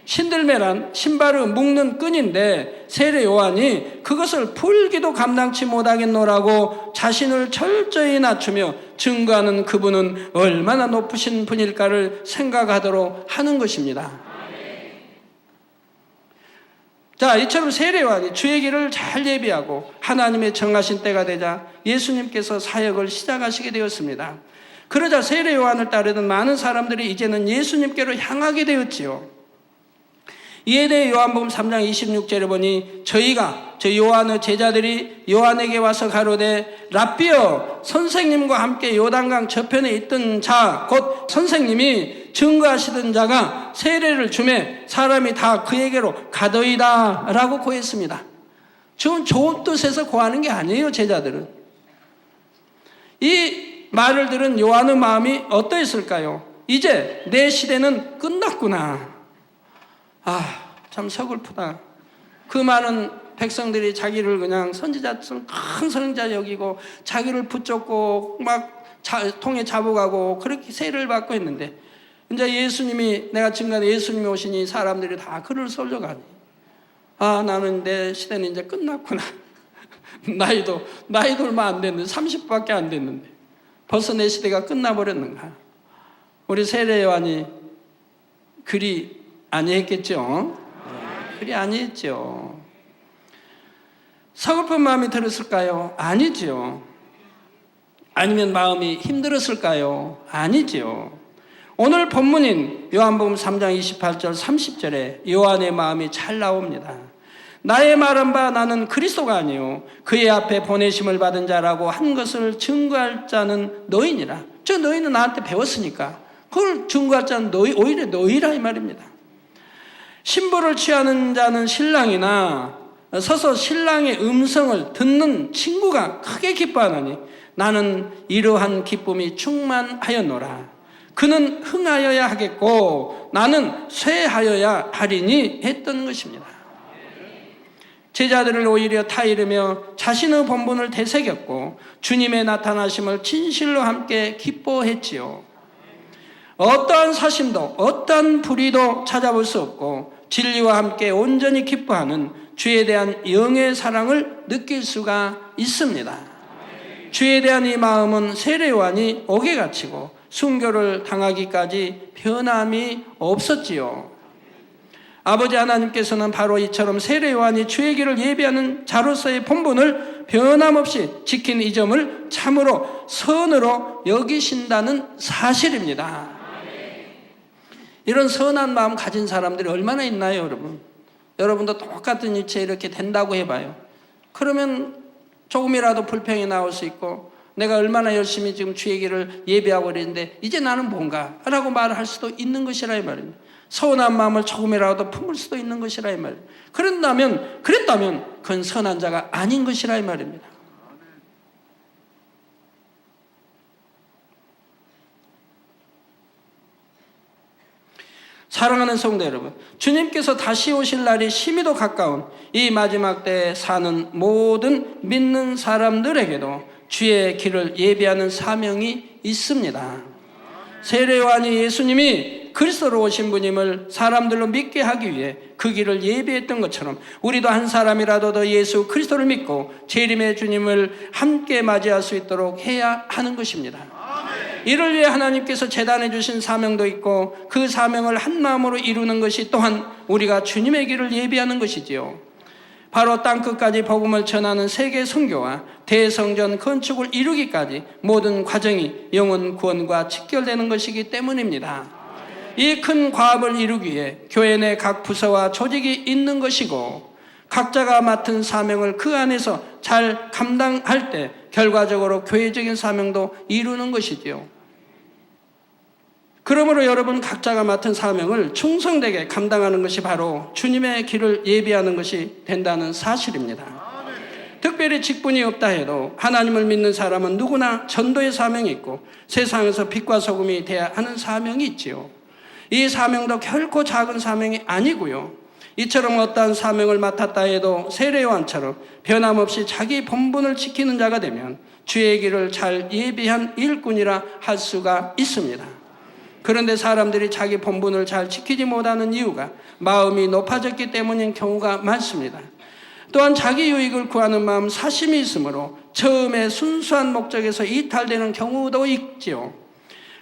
신들매란 신발을 묶는 끈인데 세례 요한이 그것을 풀기도 감당치 못하겠노라고 자신을 철저히 낮추며 증거하는 그분은 얼마나 높으신 분일까를 생각하도록 하는 것입니다. 자, 이처럼 세례 요한이 주의 길을 잘 예비하고 하나님의 정하신 때가 되자 예수님께서 사역을 시작하시게 되었습니다. 그러자 세례 요한을 따르던 많은 사람들이 이제는 예수님께로 향하게 되었지요. 이에 대해 요한복음 3장 26절에 보니 저 요한의 제자들이 요한에게 와서 가로되 랍비여 선생님과 함께 요단강 저편에 있던 자 곧 선생님이 증거하시던 자가 세례를 주매 사람이 다 그에게로 가더이다 라고 고했습니다. 지금 좋은 뜻에서 고하는 게 아니에요. 제자들은 이 말을 들은 요한의 마음이 어떠했을까요? 이제 내 시대는 끝났구나. 참 서글프다. 그 많은 백성들이 자기를 그냥 선지자처럼 큰 선지자 여기고 자기를 붙잡고 막 통에 잡아가고 그렇게 세례를 받고 있는데 이제 예수님이 내가 증거한 예수님이 오시니 사람들이 다 그를 쏠려가니 나는 내 시대는 이제 끝났구나. 나이도 얼마 안 됐는데 30밖에 안 됐는데 벌써 내 시대가 끝나버렸는가. 우리 세례 요한이 그리 아니했겠죠. 그리 아니했죠. 서글픈 마음이 들었을까요? 아니죠. 아니면 마음이 힘들었을까요? 아니죠. 오늘 본문인 요한복음 3장 28절 30절에 요한의 마음이 잘 나옵니다. 나의 말한 바 나는 그리스도가 아니요 그의 앞에 보내심을 받은 자라고 한 것을 증거할 자는 너희니라. 저 너희는 나한테 배웠으니까 그걸 증거할 자는 오히려 너희라 이 말입니다. 신부를 취하는 자는 신랑이나 서서 신랑의 음성을 듣는 친구가 크게 기뻐하나니 나는 이러한 기쁨이 충만하였노라. 그는 흥하여야 하겠고 나는 쇠하여야 하리니 했던 것입니다. 제자들을 오히려 타이르며 자신의 본분을 되새겼고 주님의 나타나심을 진실로 함께 기뻐했지요. 어떠한 사심도 어떠한 불의도 찾아볼 수 없고 진리와 함께 온전히 기뻐하는 주에 대한 영의 사랑을 느낄 수가 있습니다. 주에 대한 이 마음은 세례 요한이 옥에 갇히고 순교를 당하기까지 변함이 없었지요. 아버지 하나님께서는 바로 이처럼 세례 요한이 주의 길을 예비하는 자로서의 본분을 변함없이 지킨 이 점을 참으로 선으로 여기신다는 사실입니다. 이런 선한 마음 가진 사람들이 얼마나 있나요, 여러분? 여러분도 똑같은 일체 이렇게 된다고 해봐요. 그러면 조금이라도 불평이 나올 수 있고 내가 얼마나 열심히 지금 주의 길을 예배하고 그랬는데 이제 나는 뭔가? 라고 말을 할 수도 있는 것이라 이 말입니다. 서운한 마음을 조금이라도 품을 수도 있는 것이라 이 말입니다. 그랬다면 그건 선한 자가 아닌 것이라 이 말입니다. 사랑하는 성도 여러분, 주님께서 다시 오실 날이 심히도 가까운 이 마지막 때에 사는 모든 믿는 사람들에게도 주의 길을 예비하는 사명이 있습니다. 세례 요한이 예수님이 그리스도로 오신 분임을 사람들로 믿게 하기 위해 그 길을 예비했던 것처럼 우리도 한 사람이라도 더 예수 그리스도를 믿고 재림의 주님을 함께 맞이할 수 있도록 해야 하는 것입니다. 이를 위해 하나님께서 제단해 주신 사명도 있고 그 사명을 한 마음으로 이루는 것이 또한 우리가 주님의 길을 예비하는 것이지요. 바로 땅끝까지 복음을 전하는 세계 선교와 대성전 건축을 이루기까지 모든 과정이 영혼 구원과 직결되는 것이기 때문입니다. 이 큰 과업을 이루기 위해 교회 내 각 부서와 조직이 있는 것이고 각자가 맡은 사명을 그 안에서 잘 감당할 때 결과적으로 교회적인 사명도 이루는 것이지요. 그러므로 여러분 각자가 맡은 사명을 충성되게 감당하는 것이 바로 주님의 길을 예비하는 것이 된다는 사실입니다. 특별히 직분이 없다 해도 하나님을 믿는 사람은 누구나 전도의 사명이 있고 세상에서 빛과 소금이 돼야 하는 사명이 있지요. 이 사명도 결코 작은 사명이 아니고요. 이처럼 어떠한 사명을 맡았다 해도 세례요한처럼 변함없이 자기 본분을 지키는 자가 되면 주의 길을 잘 예비한 일꾼이라 할 수가 있습니다. 그런데 사람들이 자기 본분을 잘 지키지 못하는 이유가 마음이 높아졌기 때문인 경우가 많습니다. 또한 자기 유익을 구하는 마음 사심이 있으므로 처음에 순수한 목적에서 이탈되는 경우도 있지요.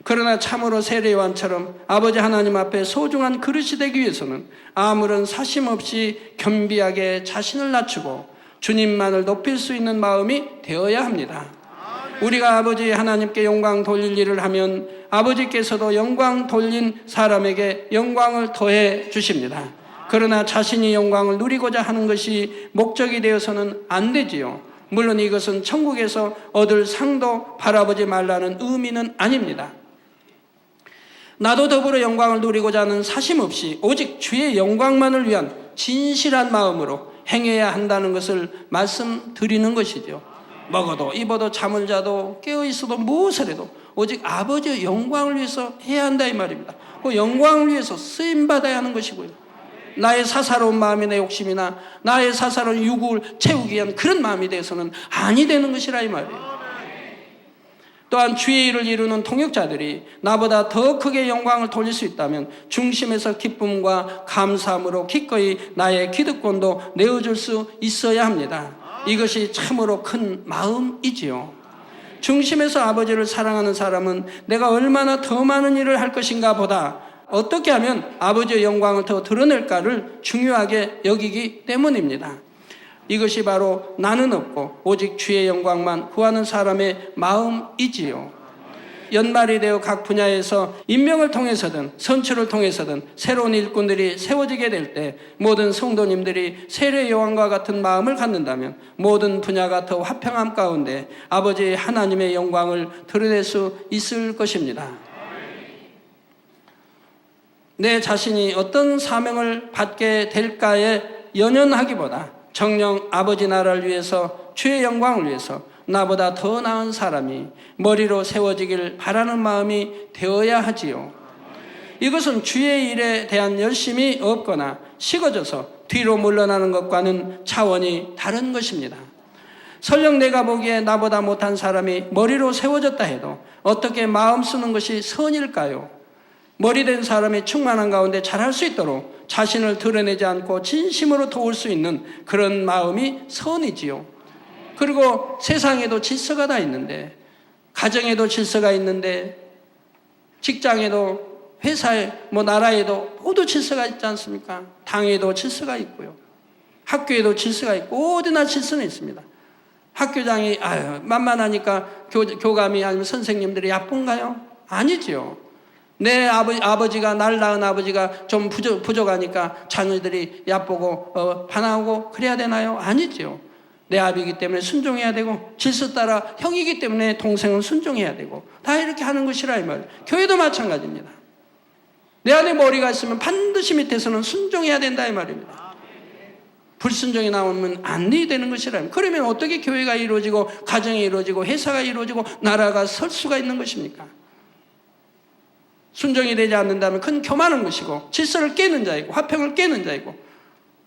그러나 참으로 세례요한처럼 아버지 하나님 앞에 소중한 그릇이 되기 위해서는 아무런 사심 없이 겸비하게 자신을 낮추고 주님만을 높일 수 있는 마음이 되어야 합니다. 우리가 아버지 하나님께 영광 돌릴 일을 하면 아버지께서도 영광 돌린 사람에게 영광을 더해 주십니다. 그러나 자신이 영광을 누리고자 하는 것이 목적이 되어서는 안 되지요. 물론 이것은 천국에서 얻을 상도 바라보지 말라는 의미는 아닙니다. 나도 더불어 영광을 누리고자 하는 사심 없이 오직 주의 영광만을 위한 진실한 마음으로 행해야 한다는 것을 말씀드리는 것이죠. 먹어도 입어도 잠을 자도 깨어있어도 무엇을 해도 오직 아버지의 영광을 위해서 해야 한다 이 말입니다. 그 영광을 위해서 쓰임받아야 하는 것이고요. 나의 사사로운 마음이나 욕심이나 나의 사사로운 육을 채우기 위한 그런 마음이 돼서는 아니 되는 것이라 이 말이에요. 또한 주의 일을 이루는 통역자들이 나보다 더 크게 영광을 돌릴 수 있다면 중심에서 기쁨과 감사함으로 기꺼이 나의 기득권도 내어줄 수 있어야 합니다. 이것이 참으로 큰 마음이지요. 중심에서 아버지를 사랑하는 사람은 내가 얼마나 더 많은 일을 할 것인가 보다 어떻게 하면 아버지의 영광을 더 드러낼까를 중요하게 여기기 때문입니다. 이것이 바로 나는 없고 오직 주의 영광만 구하는 사람의 마음이지요. 연말이 되어 각 분야에서 임명을 통해서든 선출을 통해서든 새로운 일꾼들이 세워지게 될 때 모든 성도님들이 세례 요한과 같은 마음을 갖는다면 모든 분야가 더 화평함 가운데 아버지 하나님의 영광을 드러낼 수 있을 것입니다. 내 자신이 어떤 사명을 받게 될까에 연연하기보다 정녕 아버지 나라를 위해서 주의 영광을 위해서 나보다 더 나은 사람이 머리로 세워지길 바라는 마음이 되어야 하지요. 이것은 주의 일에 대한 열심이 없거나 식어져서 뒤로 물러나는 것과는 차원이 다른 것입니다. 설령 내가 보기에 나보다 못한 사람이 머리로 세워졌다 해도 어떻게 마음 쓰는 것이 선일까요? 머리된 사람이 충만한 가운데 잘할 수 있도록 자신을 드러내지 않고 진심으로 도울 수 있는 그런 마음이 선이지요. 그리고 세상에도 질서가 다 있는데, 가정에도 질서가 있는데, 직장에도, 회사에, 나라에도 모두 질서가 있지 않습니까? 당에도 질서가 있고요. 학교에도 질서가 있고, 어디나 질서는 있습니다. 학교장이, 만만하니까 교감이 아니면 선생님들이 야쁜가요? 아니지요. 내 아버지가, 날 낳은 아버지가 좀 부족하니까 자녀들이 야쁘고, 반항하고 그래야 되나요? 아니지요. 내 아비이기 때문에 순종해야 되고 질서 따라 형이기 때문에 동생은 순종해야 되고 다 이렇게 하는 것이라 이 말이에요. 교회도 마찬가지입니다. 내 안에 머리가 있으면 반드시 밑에서는 순종해야 된다 이 말입니다. 불순종이 나오면 안 되는 것이라. 그러면 어떻게 교회가 이루어지고 가정이 이루어지고 회사가 이루어지고 나라가 설 수가 있는 것입니까? 순종이 되지 않는다면 큰 교만한 것이고 질서를 깨는 자이고 화평을 깨는 자이고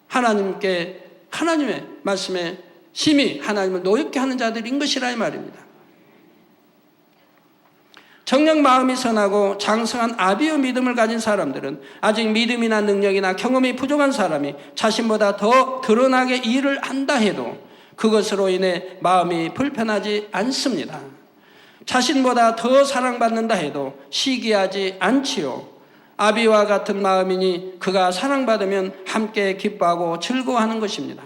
하나님의 말씀에 심히 하나님을 노엽게 하는 자들인 것이라 이 말입니다. 정녕 마음이 선하고 장성한 아비의 믿음을 가진 사람들은 아직 믿음이나 능력이나 경험이 부족한 사람이 자신보다 더 드러나게 일을 한다 해도 그것으로 인해 마음이 불편하지 않습니다. 자신보다 더 사랑받는다 해도 시기하지 않지요. 아비와 같은 마음이니 그가 사랑받으면 함께 기뻐하고 즐거워하는 것입니다.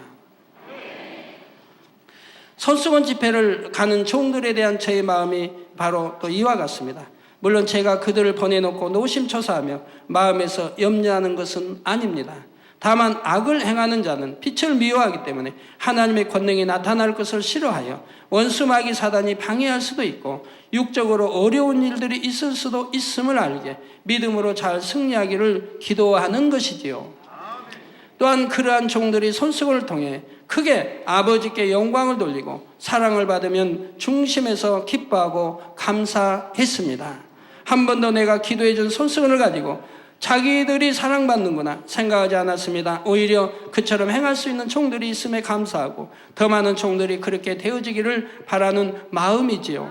손수건 집회를 가는 종들에 대한 저의 마음이 바로 또 이와 같습니다. 물론 제가 그들을 보내놓고 노심초사하며 마음에서 염려하는 것은 아닙니다. 다만 악을 행하는 자는 빛을 미워하기 때문에 하나님의 권능이 나타날 것을 싫어하여 원수마귀 사단이 방해할 수도 있고 육적으로 어려운 일들이 있을 수도 있음을 알게 믿음으로 잘 승리하기를 기도하는 것이지요. 또한 그러한 종들이 손수건을 통해 크게 아버지께 영광을 돌리고 사랑을 받으면 중심에서 기뻐하고 감사했습니다. 한 번도 내가 기도해 준 손수건을 가지고 자기들이 사랑받는구나 생각하지 않았습니다. 오히려 그처럼 행할 수 있는 종들이 있음에 감사하고 더 많은 종들이 그렇게 되어지기를 바라는 마음이지요.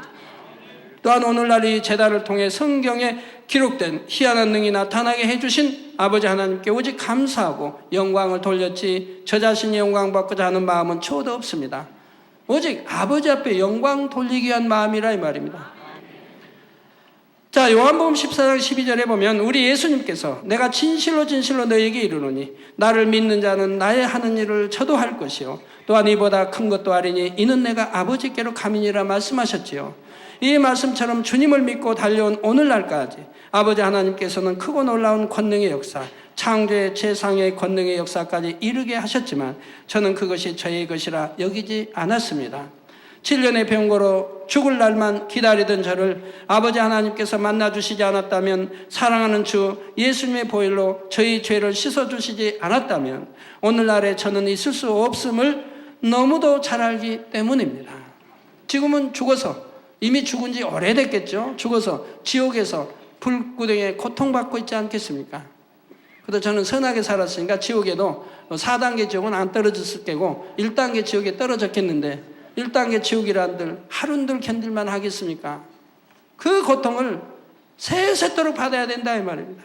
또한 오늘날 이 제단을 통해 성경에 기록된 희한한 능이 나타나게 해주신 아버지 하나님께 오직 감사하고 영광을 돌렸지 저 자신이 영광 받고자 하는 마음은 초도 없습니다. 오직 아버지 앞에 영광 돌리기 위한 마음이라 이 말입니다. 자, 요한복음 14장 12절에 보면 우리 예수님께서 내가 진실로 진실로 너에게 이르노니 나를 믿는 자는 나의 하는 일을 저도 할 것이요 또한 이보다 큰 것도 하리니 이는 내가 아버지께로 가미니라 말씀하셨지요. 이 말씀처럼 주님을 믿고 달려온 오늘날까지 아버지 하나님께서는 크고 놀라운 권능의 역사, 창조의 최상의 권능의 역사까지 이르게 하셨지만 저는 그것이 저의 것이라 여기지 않았습니다. 7년의 병고로 죽을 날만 기다리던 저를 아버지 하나님께서 만나주시지 않았다면, 사랑하는 주 예수님의 보혈로 저희 죄를 씻어주시지 않았다면 오늘날에 저는 있을 수 없음을 너무도 잘 알기 때문입니다. 지금은 죽어서, 이미 죽은 지 오래됐겠죠. 죽어서 지옥에서 불구덩이에 고통받고 있지 않겠습니까? 그래도 저는 선하게 살았으니까 지옥에도 4단계 지옥은 안 떨어졌을 거고 1단계 지옥에 떨어졌겠는데 1단계 지옥이란들 하루들 견딜만 하겠습니까? 그 고통을 세세토록 받아야 된다 이 말입니다.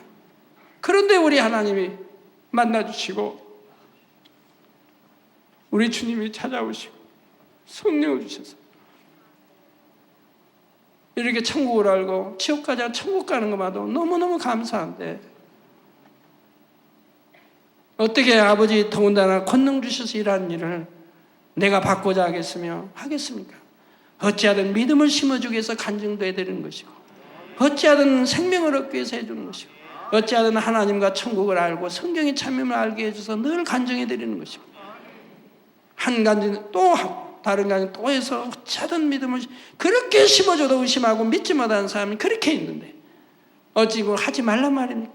그런데 우리 하나님이 만나주시고 우리 주님이 찾아오시고 성령을 주셔서 이렇게 천국을 알고 지옥까지 천국 가는 것마도 너무너무 감사한데 어떻게 아버지 더군다나 권능 주셔서 일하는 일을 내가 받고자 하겠습니까? 어찌하든 믿음을 심어주기 위해서 간증도 해드리는 것이고 어찌하든 생명을 얻기 위해서 해주는 것이고 어찌하든 하나님과 천국을 알고 성경의 참임을 알게 해줘서 늘 간증해드리는 것이고 한 간증 또 하고 다른 간증 또 해서 어찌하든 믿음을 그렇게 심어줘도 의심하고 믿지 못하는 사람이 그렇게 있는데 어찌 그걸 하지 말란 말입니까?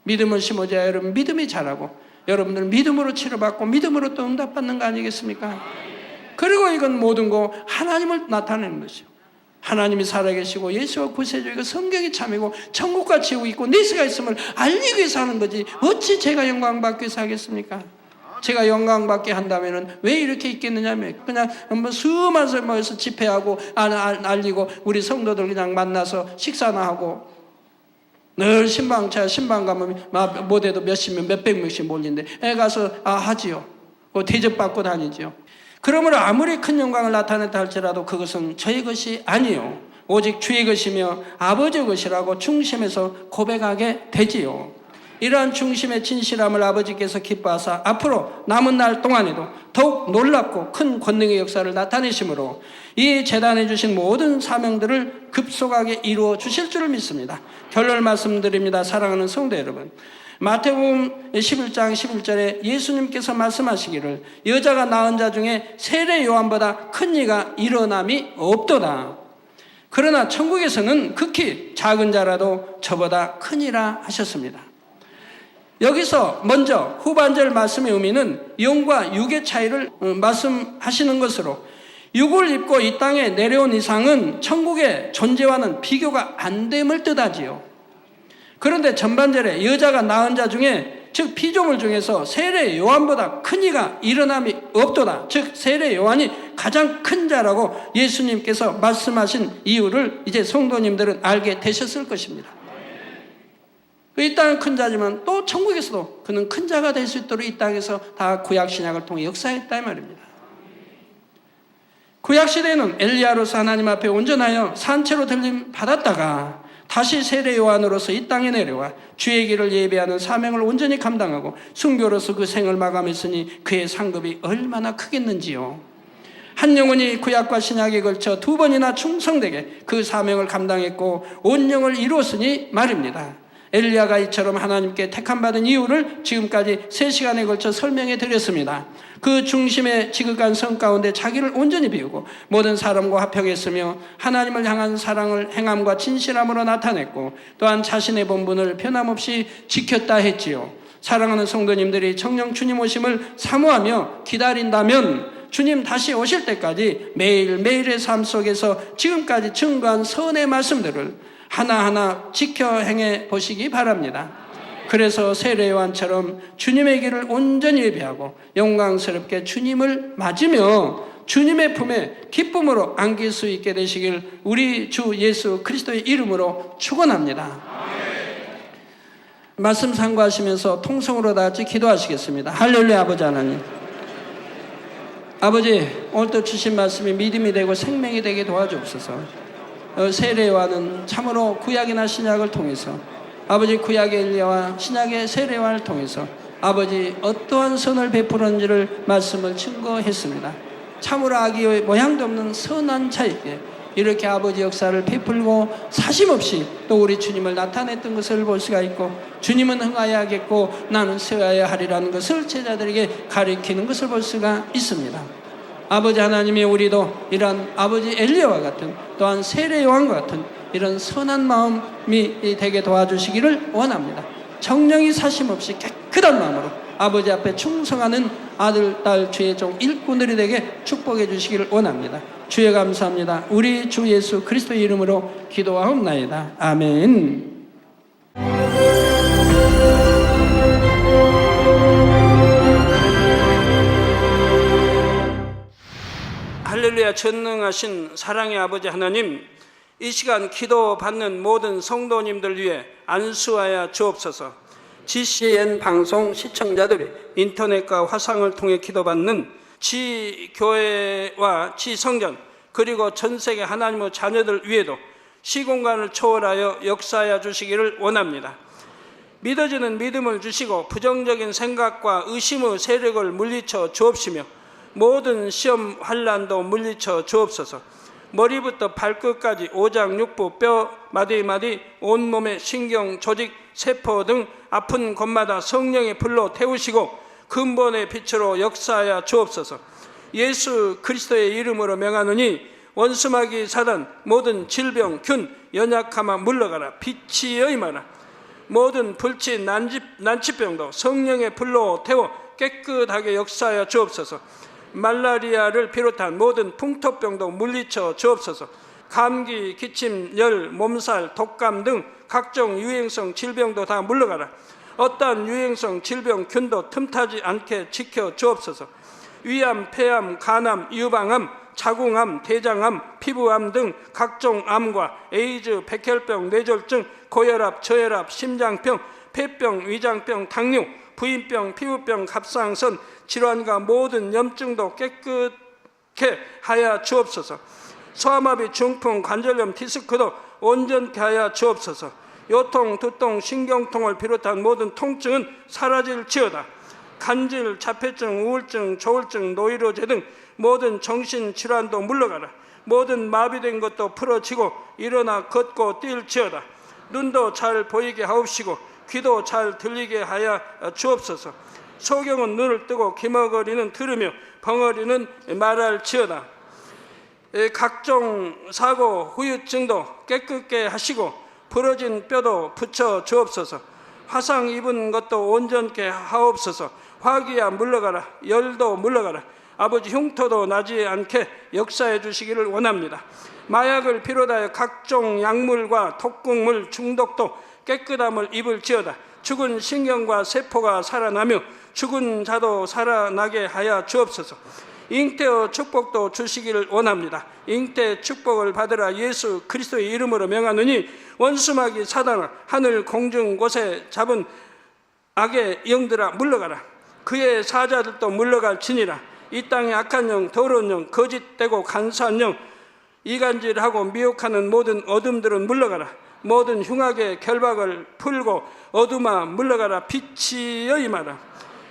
믿음을 심어줘야 여러분 믿음이 자라고 여러분들 믿음으로 치료받고 믿음으로 또 응답받는 거 아니겠습니까? 그리고 이건 모든 거 하나님을 나타내는 것이요. 하나님이 살아계시고 예수가 구세주이고 성경이 참이고 천국과 지옥이 있고 니스가 있음을 알리기 위해서 하는 거지 어찌 제가 영광받기 위해서 하겠습니까? 제가 영광받게 한다면 왜 이렇게 있겠느냐면 그냥 한번 수많은 모여서 집회하고 알리고 우리 성도들 그냥 만나서 식사나 하고 늘 신방 가면 못해도 몇십 명, 몇백 명씩 몰리는데 애 가서 하지요. 대접받고 다니지요. 그러므로 아무리 큰 영광을 나타냈다 할지라도 그것은 저의 것이 아니요 오직 주의 것이며 아버지의 것이라고 중심에서 고백하게 되지요. 이러한 중심의 진실함을 아버지께서 기뻐하사 앞으로 남은 날 동안에도 더욱 놀랍고 큰 권능의 역사를 나타내심으로 이 제단해 주신 모든 사명들을 급속하게 이루어 주실 줄을 믿습니다. 결론을 말씀드립니다. 사랑하는 성도 여러분, 마태복음 11장 11절에 예수님께서 말씀하시기를 여자가 낳은 자 중에 세례 요한보다 큰 이가 일어남이 없도다. 그러나 천국에서는 극히 작은 자라도 저보다 크니라 하셨습니다. 여기서 먼저 후반절 말씀의 의미는 영과 육의 차이를 말씀하시는 것으로 육을 입고 이 땅에 내려온 이상은 천국의 존재와는 비교가 안 됨을 뜻하지요. 그런데 전반절에 여자가 낳은 자 중에 즉 피조물 중에서 세례 요한보다 큰 이가 일어남이 없도다. 즉 세례 요한이 가장 큰 자라고 예수님께서 말씀하신 이유를 이제 성도님들은 알게 되셨을 것입니다. 이 땅은 큰 자지만 또 천국에서도 그는 큰 자가 될 수 있도록 이 땅에서 다 구약신약을 통해 역사했다 이 말입니다. 구약시대에는 엘리야로서 하나님 앞에 온전하여 산채로 들림 받았다가 다시 세례 요한으로서 이 땅에 내려와 주의 길을 예배하는 사명을 온전히 감당하고 순교로서 그 생을 마감했으니 그의 상급이 얼마나 크겠는지요. 한 영혼이 구약과 신약에 걸쳐 2번이나 충성되게 그 사명을 감당했고 온 영을 이루었으니 말입니다. 엘리야가 이처럼 하나님께 택함받은 이유를 지금까지 3시간에 걸쳐 설명해 드렸습니다. 그 중심의 지극한 성 가운데 자기를 온전히 비우고 모든 사람과 화평했으며 하나님을 향한 사랑을 행함과 진실함으로 나타냈고 또한 자신의 본분을 변함없이 지켰다 했지요. 사랑하는 성도님들이 청령 주님 오심을 사모하며 기다린다면 주님 다시 오실 때까지 매일매일의 삶 속에서 지금까지 증거한 선의 말씀들을 하나하나 지켜 행해 보시기 바랍니다. 그래서 세례 요한처럼 주님의 길을 온전히 예배하고 영광스럽게 주님을 맞으며 주님의 품에 기쁨으로 안길 수 있게 되시길 우리 주 예수 그리스도의 이름으로 축원합니다. 말씀 상고하시면서 통성으로 다 같이 기도하시겠습니다. 할렐루야. 아버지 하나님, 아버지 오늘도 주신 말씀이 믿음이 되고 생명이 되게 도와주옵소서. 세례 요한은 참으로 구약이나 신약을 통해서 아버지 구약의 엘리야와 신약의 세례 요한을 통해서 아버지 어떠한 선을 베풀었는지를 말씀을 증거했습니다. 참으로 악의 모양도 없는 선한 자에게 이렇게 아버지 역사를 베풀고 사심없이 또 우리 주님을 나타냈던 것을 볼 수가 있고 주님은 흥하여야 하겠고 나는 쇠하여야 하리라는 것을 제자들에게 가리키는 것을 볼 수가 있습니다. 아버지 하나님이 우리도 이런 아버지 엘리야와 같은 또한 세례 요한과 같은 이런 선한 마음이 되게 도와주시기를 원합니다. 정령이 사심없이 깨끗한 마음으로 아버지 앞에 충성하는 아들, 딸, 주의 종 일꾼들이 되게 축복해 주시기를 원합니다. 주여 감사합니다. 우리 주 예수 그리스도의 이름으로 기도하옵나이다. 아멘. 할렐루야. 전능하신 사랑의 아버지 하나님, 이 시간 기도받는 모든 성도님들 위해 안수하여 주옵소서. GCN 방송 시청자들이 인터넷과 화상을 통해 기도받는 지교회와 지성전 그리고 전세계 하나님의 자녀들 위에도 시공간을 초월하여 역사하여 주시기를 원합니다. 믿어지는 믿음을 주시고 부정적인 생각과 의심의 세력을 물리쳐 주옵시며 모든 시험 환난도 물리쳐 주옵소서. 머리부터 발끝까지 오장육부 뼈 마디마디 온몸의 신경 조직 세포 등 아픈 곳마다 성령의 불로 태우시고 근본의 빛으로 역사하여 주옵소서. 예수 그리스도의 이름으로 명하노니 원수마귀 사단 모든 질병 균 연약함아 물러가라. 빛이여 임하라. 모든 불치 난치병도 성령의 불로 태워 깨끗하게 역사하여 주옵소서. 말라리아를 비롯한 모든 풍토병도 물리쳐 주옵소서. 감기, 기침, 열, 몸살, 독감 등 각종 유행성 질병도 다 물러가라. 어떠한 유행성 질병 균도 틈타지 않게 지켜 주옵소서. 위암, 폐암, 간암, 유방암, 자궁암, 대장암, 피부암 등 각종 암과 에이즈, 백혈병, 뇌졸중, 고혈압, 저혈압, 심장병, 폐병, 위장병, 당뇨, 부인병, 피부병, 갑상선 질환과 모든 염증도 깨끗게 하여 주옵소서. 소아마비, 중풍, 관절염, 디스크도 온전케 하여 주옵소서. 요통, 두통, 신경통을 비롯한 모든 통증은 사라질지어다. 간질, 자폐증, 우울증, 조울증, 노이로제 등 모든 정신질환도 물러가라. 모든 마비된 것도 풀어지고 일어나 걷고 뛸지어다. 눈도 잘 보이게 하옵시고 귀도 잘 들리게 하여 주옵소서. 소경은 눈을 뜨고 기머거리는 들으며 벙어리는 말할지어다. 각종 사고 후유증도 깨끗게 하시고 부러진 뼈도 붙여 주옵소서. 화상 입은 것도 온전케 하옵소서. 화기야 물러가라. 열도 물러가라. 아버지 흉터도 나지 않게 역사해 주시기를 원합니다. 마약을 비롯하여 각종 약물과 독극물 중독도 깨끗함을 입을지어다. 죽은 신경과 세포가 살아나며 죽은 자도 살아나게 하여 주옵소서. 잉태의 축복도 주시기를 원합니다. 잉태 축복을 받으라. 예수 그리스도의 이름으로 명하느니 원수마귀 사단아, 하늘 공중 곳에 잡은 악의 영들아 물러가라. 그의 사자들도 물러갈지니라. 이 땅의 악한 영, 더러운 영, 거짓되고 간사한 영, 이간질하고 미혹하는 모든 어둠들은 물러가라. 모든 흉악의 결박을 풀고 어둠아 물러가라. 빛이여 임하라.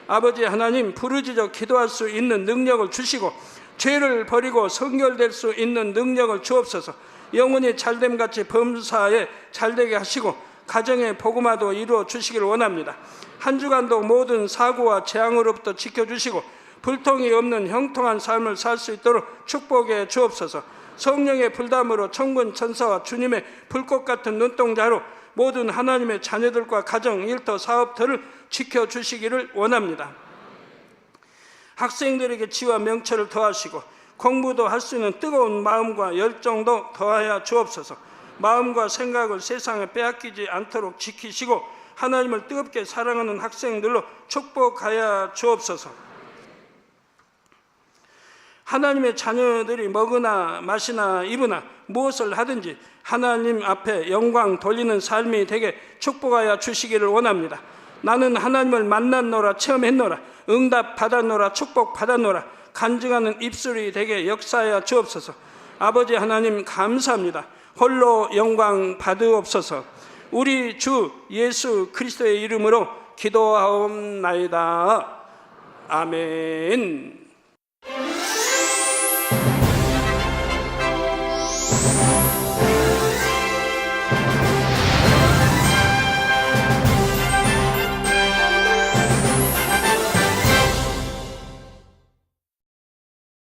아버지 하나님, 부르짖어 기도할 수 있는 능력을 주시고 죄를 버리고 성결될 수 있는 능력을 주옵소서. 영혼이 잘됨같이 범사에 잘되게 하시고 가정의 복음화도 이루어 주시기를 원합니다. 한 주간도 모든 사고와 재앙으로부터 지켜주시고 불통이 없는 형통한 삶을 살 수 있도록 축복해 주옵소서. 성령의 불담으로 천군 천사와 주님의 불꽃 같은 눈동자로 모든 하나님의 자녀들과 가정, 일터, 사업터를 지켜주시기를 원합니다. 학생들에게 지와 명철을 더하시고 공부도 할 수 있는 뜨거운 마음과 열정도 더하여 주옵소서. 마음과 생각을 세상에 빼앗기지 않도록 지키시고 하나님을 뜨겁게 사랑하는 학생들로 축복하여 주옵소서. 하나님의 자녀들이 먹으나 마시나 입으나 무엇을 하든지 하나님 앞에 영광 돌리는 삶이 되게 축복하여 주시기를 원합니다. 나는 하나님을 만났노라, 체험했노라, 응답 받았노라, 축복 받았노라, 간증하는 입술이 되게 역사하여 주옵소서. 아버지 하나님 감사합니다. 홀로 영광 받으옵소서. 우리 주 예수 그리스도의 이름으로 기도하옵나이다. 아멘.